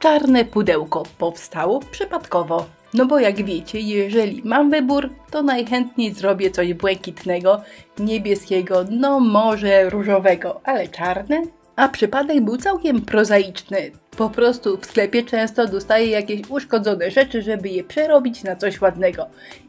Czarne pudełko powstało przypadkowo. No bo jak wiecie, jeżeli mam wybór, to najchętniej zrobię coś błękitnego, niebieskiego, no może różowego, ale czarne? A przypadek był całkiem prozaiczny. Po prostu w sklepie często dostaję jakieś uszkodzone rzeczy, żeby je przerobić na coś ładnego.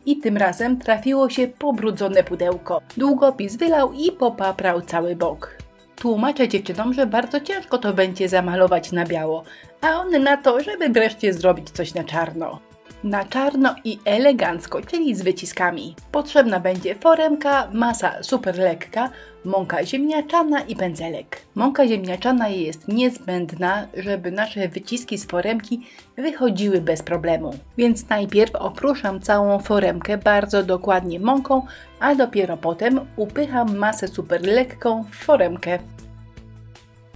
I tym razem trafiło się pobrudzone pudełko. Długopis wylał i popaprał cały bok. Tłumaczę dziewczynom, że bardzo ciężko to będzie zamalować na biało, a one na to, żeby wreszcie zrobić coś na czarno. Na czarno i elegancko, czyli z wyciskami. Potrzebna będzie foremka, masa super lekka, mąka ziemniaczana i pędzelek. Mąka ziemniaczana jest niezbędna, żeby nasze wyciski z foremki wychodziły bez problemu. Więc najpierw oprószam całą foremkę bardzo dokładnie mąką, a dopiero potem upycham masę super lekką w foremkę.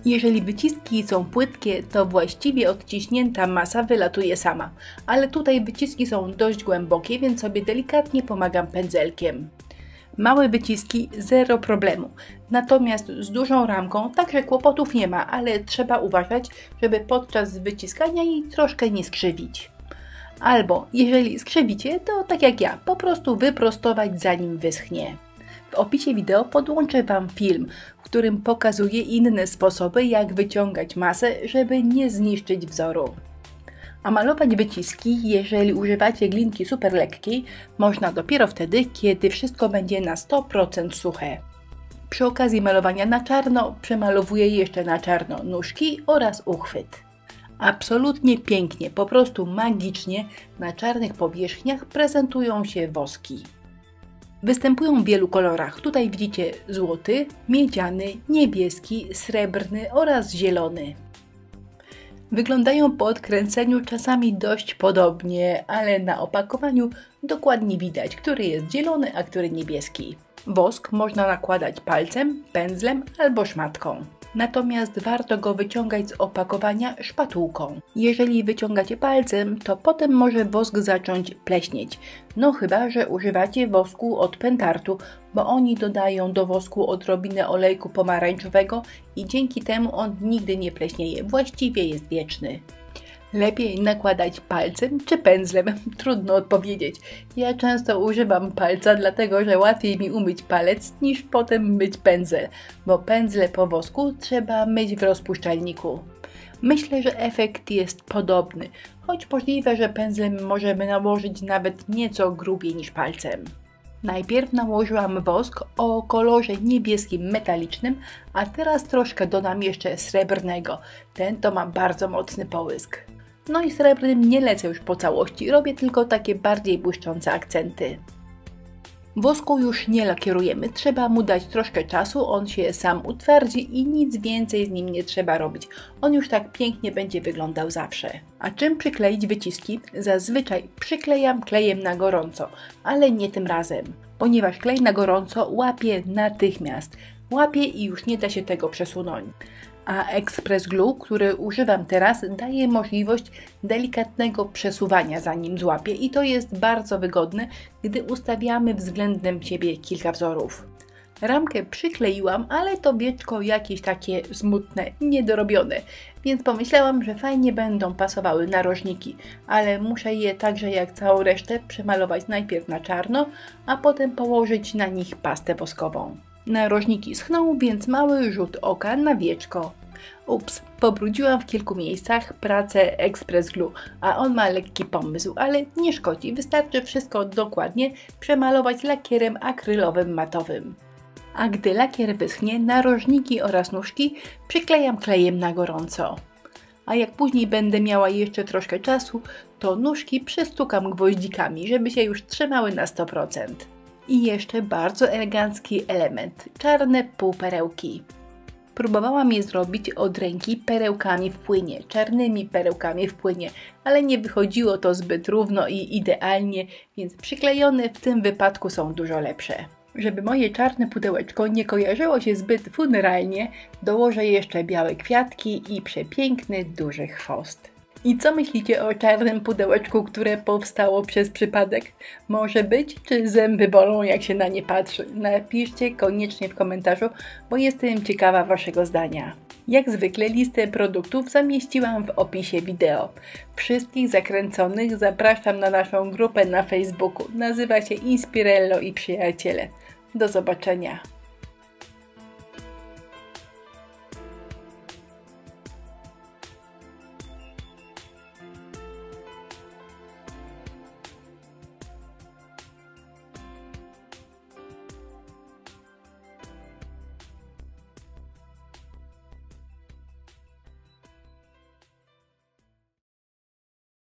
Jeżeli wyciski są płytkie, to właściwie odciśnięta masa wylatuje sama, ale tutaj wyciski są dość głębokie, więc sobie delikatnie pomagam pędzelkiem. Małe wyciski zero problemu, natomiast z dużą ramką także kłopotów nie ma, ale trzeba uważać, żeby podczas wyciskania jej troszkę nie skrzywić. Albo jeżeli skrzywicie, to tak jak ja, po prostu wyprostować zanim wyschnie. W opisie wideo podłączę Wam film, w którym pokazuję inne sposoby, jak wyciągać masę, żeby nie zniszczyć wzoru. A malować wyciski, jeżeli używacie glinki super lekkiej, można dopiero wtedy, kiedy wszystko będzie na 100% suche. Przy okazji malowania na czarno przemalowuję jeszcze na czarno nóżki oraz uchwyt. Absolutnie pięknie, po prostu magicznie na czarnych powierzchniach prezentują się woski. Występują w wielu kolorach. Tutaj widzicie złoty, miedziany, niebieski, srebrny oraz zielony. Wyglądają po odkręceniu czasami dość podobnie, ale na opakowaniu dokładnie widać, który jest zielony, a który niebieski. Wosk można nakładać palcem, pędzlem albo szmatką. Natomiast warto go wyciągać z opakowania szpatułką. Jeżeli wyciągacie palcem, to potem może wosk zacząć pleśnieć. No chyba, że używacie wosku od Pentartu, bo oni dodają do wosku odrobinę olejku pomarańczowego i dzięki temu on nigdy nie pleśnieje, właściwie jest wieczny. Lepiej nakładać palcem czy pędzlem? Trudno odpowiedzieć. Ja często używam palca, dlatego że łatwiej mi umyć palec niż potem myć pędzel, bo pędzle po wosku trzeba myć w rozpuszczalniku. Myślę, że efekt jest podobny, choć możliwe, że pędzlem możemy nałożyć nawet nieco grubiej niż palcem. Najpierw nałożyłam wosk o kolorze niebieskim metalicznym, a teraz troszkę dodam jeszcze srebrnego. Ten to ma bardzo mocny połysk. No i srebrnym nie lecę już po całości, robię tylko takie bardziej błyszczące akcenty. Wosku już nie lakierujemy, trzeba mu dać troszkę czasu, on się sam utwardzi i nic więcej z nim nie trzeba robić. On już tak pięknie będzie wyglądał zawsze. A czym przykleić wyciski? Zazwyczaj przyklejam klejem na gorąco, ale nie tym razem, ponieważ klej na gorąco łapie natychmiast. Łapie i już nie da się tego przesunąć. A Express Glue, który używam teraz, daje możliwość delikatnego przesuwania zanim złapie i to jest bardzo wygodne, gdy ustawiamy względem siebie kilka wzorów. Ramkę przykleiłam, ale to wieczko jakieś takie smutne, niedorobione, więc pomyślałam, że fajnie będą pasowały narożniki, ale muszę je także jak całą resztę przemalować najpierw na czarno, a potem położyć na nich pastę woskową. Narożniki schną, więc mały rzut oka na wieczko. Ups, pobrudziłam w kilku miejscach pracę Express Glue, a on ma lekki pomysł, ale nie szkodzi, wystarczy wszystko dokładnie przemalować lakierem akrylowym matowym. A gdy lakier wyschnie, narożniki oraz nóżki przyklejam klejem na gorąco. A jak później będę miała jeszcze troszkę czasu, to nóżki przystukam gwoździkami, żeby się już trzymały na 100%. I jeszcze bardzo elegancki element, czarne półperełki. Próbowałam je zrobić od ręki perełkami w płynie, czarnymi perełkami w płynie, ale nie wychodziło to zbyt równo i idealnie, więc przyklejone w tym wypadku są dużo lepsze. Żeby moje czarne pudełeczko nie kojarzyło się zbyt funeralnie, dołożę jeszcze białe kwiatki i przepiękny duży chwost. I co myślicie o czarnym pudełeczku, które powstało przez przypadek? Może być, czy zęby bolą, jak się na nie patrzy? Napiszcie koniecznie w komentarzu, bo jestem ciekawa Waszego zdania. Jak zwykle listę produktów zamieściłam w opisie wideo. Wszystkich zakręconych zapraszam na naszą grupę na Facebooku. Nazywa się Inspirello i Przyjaciele. Do zobaczenia.